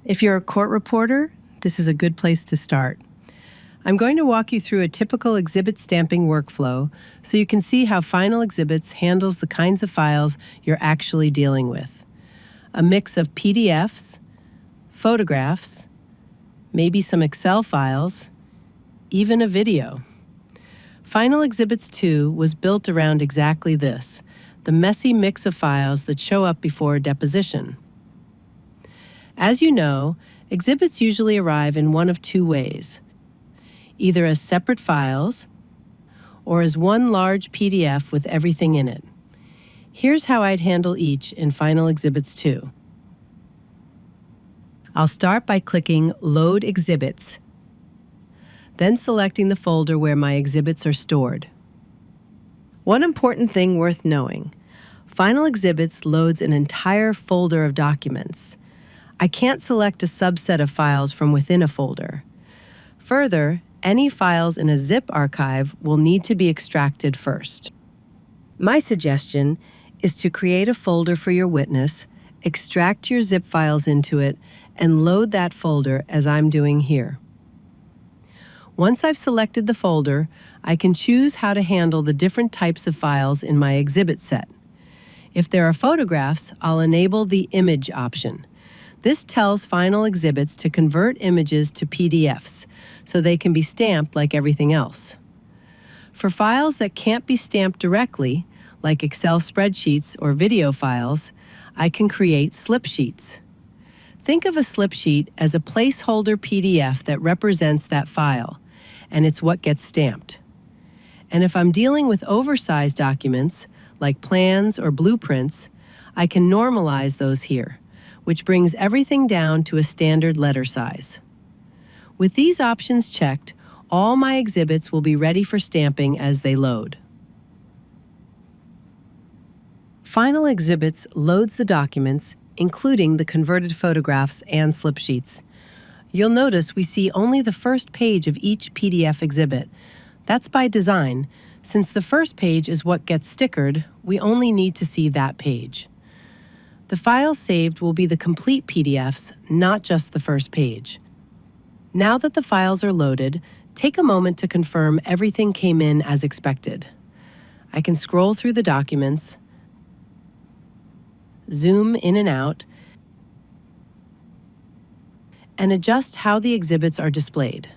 If you're a court reporter, this is a good place to start. I'm going to walk you through a typical exhibit stamping workflow so you can see how Final Exhibits handles the kinds of files you're actually dealing with. A mix of PDFs, photographs, maybe some Excel files, even a video. Final Exhibits 2 was built around exactly this, the messy mix of files that show up before deposition. As you know, exhibits usually arrive in one of two ways, either as separate files or as one large PDF with everything in it. Here's how I'd handle each in Final Exhibits 2. I'll start by clicking Load Exhibits, then selecting the folder where my exhibits are stored. One important thing worth knowing, Final Exhibits loads an entire folder of documents. I can't select a subset of files from within a folder. Further, any files in a zip archive will need to be extracted first. My suggestion is to create a folder for your witness, extract your zip files into it, and load that folder as I'm doing here. Once I've selected the folder, I can choose how to handle the different types of files in my exhibit set. If there are photographs, I'll enable the Image option. This tells Final Exhibits to convert images to PDFs, so they can be stamped like everything else. For files that can't be stamped directly, like Excel spreadsheets or video files, I can create slip sheets. Think of a slip sheet as a placeholder PDF that represents that file, and it's what gets stamped. And if I'm dealing with oversized documents, like plans or blueprints, I can normalize those here, which brings everything down to a standard letter size. With these options checked, all my exhibits will be ready for stamping as they load. Final Exhibits loads the documents, including the converted photographs and slip sheets. You'll notice we see only the first page of each PDF exhibit. That's by design. Since the first page is what gets stickered, we only need to see that page. The files saved will be the complete PDFs, not just the first page. Now that the files are loaded, take a moment to confirm everything came in as expected. I can scroll through the documents, zoom in and out, and adjust how the exhibits are displayed.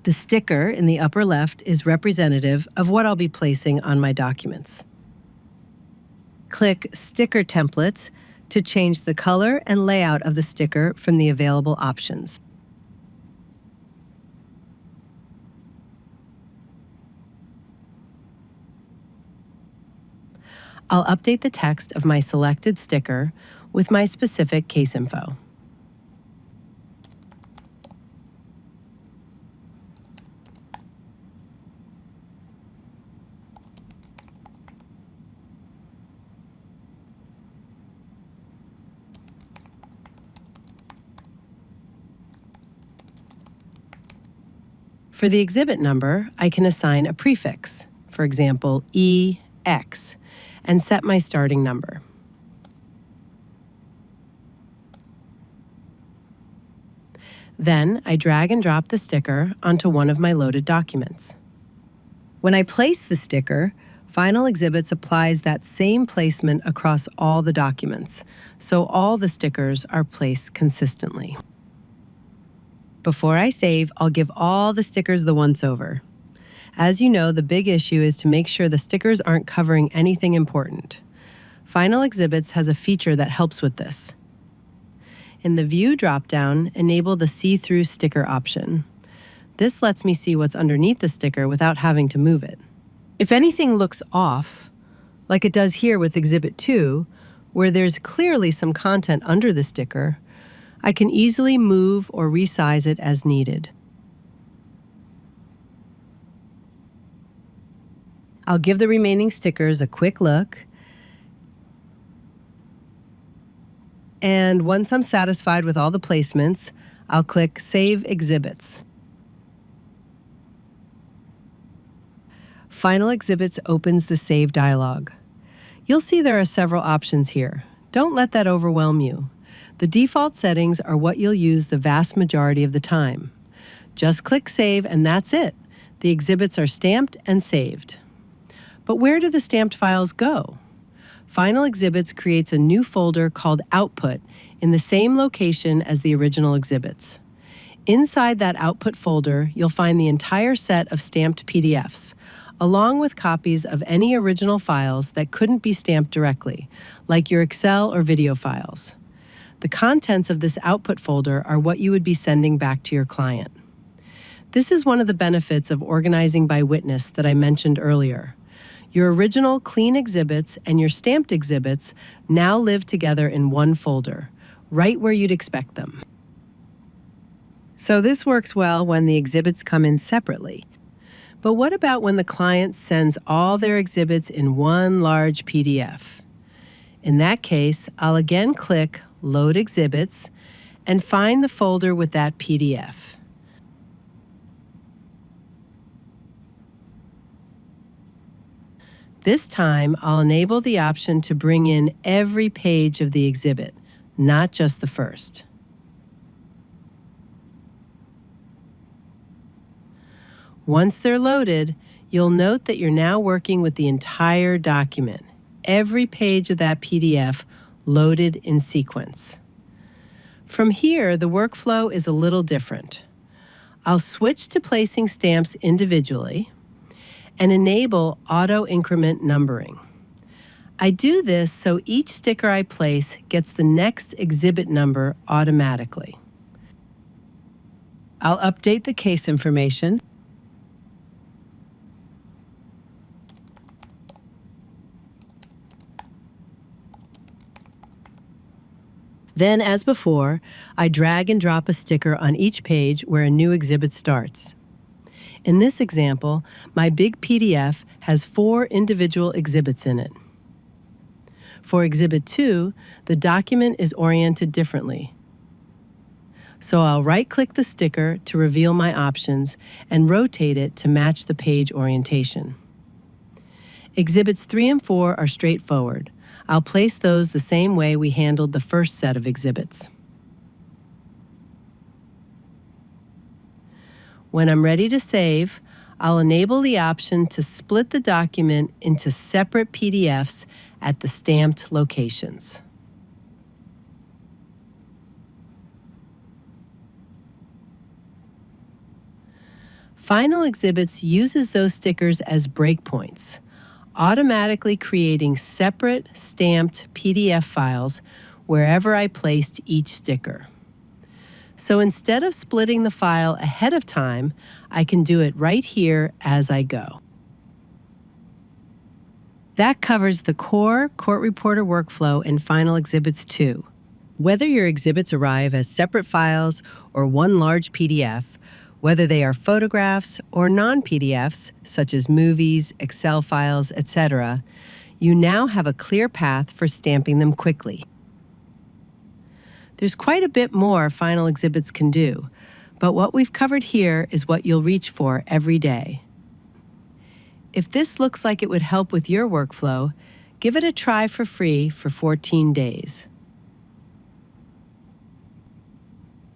The sticker in the upper left is representative of what I'll be placing on my documents. Click Sticker Templates to change the color and layout of the sticker from the available options. I'll update the text of my selected sticker with my specific case info. For the exhibit number, I can assign a prefix, for example, EX, and set my starting number. Then I drag and drop the sticker onto one of my loaded documents. When I place the sticker, Final Exhibits applies that same placement across all the documents, so all the stickers are placed consistently. Before I save, I'll give all the stickers the once-over. As you know, the big issue is to make sure the stickers aren't covering anything important. Final Exhibits has a feature that helps with this. In the View drop-down, enable the See-Through Sticker option. This lets me see what's underneath the sticker without having to move it. If anything looks off, like it does here with Exhibit 2, where there's clearly some content under the sticker, I can easily move or resize it as needed. I'll give the remaining stickers a quick look, and once I'm satisfied with all the placements, I'll click Save Exhibits. Final Exhibits opens the Save dialog. You'll see there are several options here. Don't let that overwhelm you. The default settings are what you'll use the vast majority of the time. Just click Save and that's it. The exhibits are stamped and saved. But where do the stamped files go? Final Exhibits creates a new folder called Output in the same location as the original exhibits. Inside that Output folder, you'll find the entire set of stamped PDFs, along with copies of any original files that couldn't be stamped directly, like your Excel or video files. The contents of this Output folder are what you would be sending back to your client. This is one of the benefits of organizing by witness that I mentioned earlier. Your original clean exhibits and your stamped exhibits now live together in one folder, right where you'd expect them. So this works well when the exhibits come in separately. But what about when the client sends all their exhibits in one large PDF? In that case, I'll again click Load Exhibits and find the folder with that PDF. This time, I'll enable the option to bring in every page of the exhibit, not just the first. Once they're loaded, you'll note that you're now working with the entire document, every page of that PDF loaded in sequence. From here, the workflow is a little different. I'll switch to placing stamps individually and enable auto-increment numbering. I do this so each sticker I place gets the next exhibit number automatically. I'll update the case information. Then, as before, I drag and drop a sticker on each page where a new exhibit starts. In this example, my big PDF has 4 individual exhibits in it. For Exhibit 2, the document is oriented differently. So I'll right-click the sticker to reveal my options and rotate it to match the page orientation. Exhibits 3 and 4 are straightforward. I'll place those the same way we handled the first set of exhibits. When I'm ready to save, I'll enable the option to split the document into separate PDFs at the stamped locations. Final Exhibits uses those stickers as breakpoints, automatically creating separate stamped PDF files wherever I placed each sticker. So instead of splitting the file ahead of time, I can do it right here as I go. That covers the core Court Reporter workflow in Final Exhibits 2. Whether your exhibits arrive as separate files or one large PDF, whether they are photographs or non-PDFs, such as movies, Excel files, etc., you now have a clear path for stamping them quickly. There's quite a bit more Final Exhibits can do, but what we've covered here is what you'll reach for every day. If this looks like it would help with your workflow, give it a try for free for 14 days.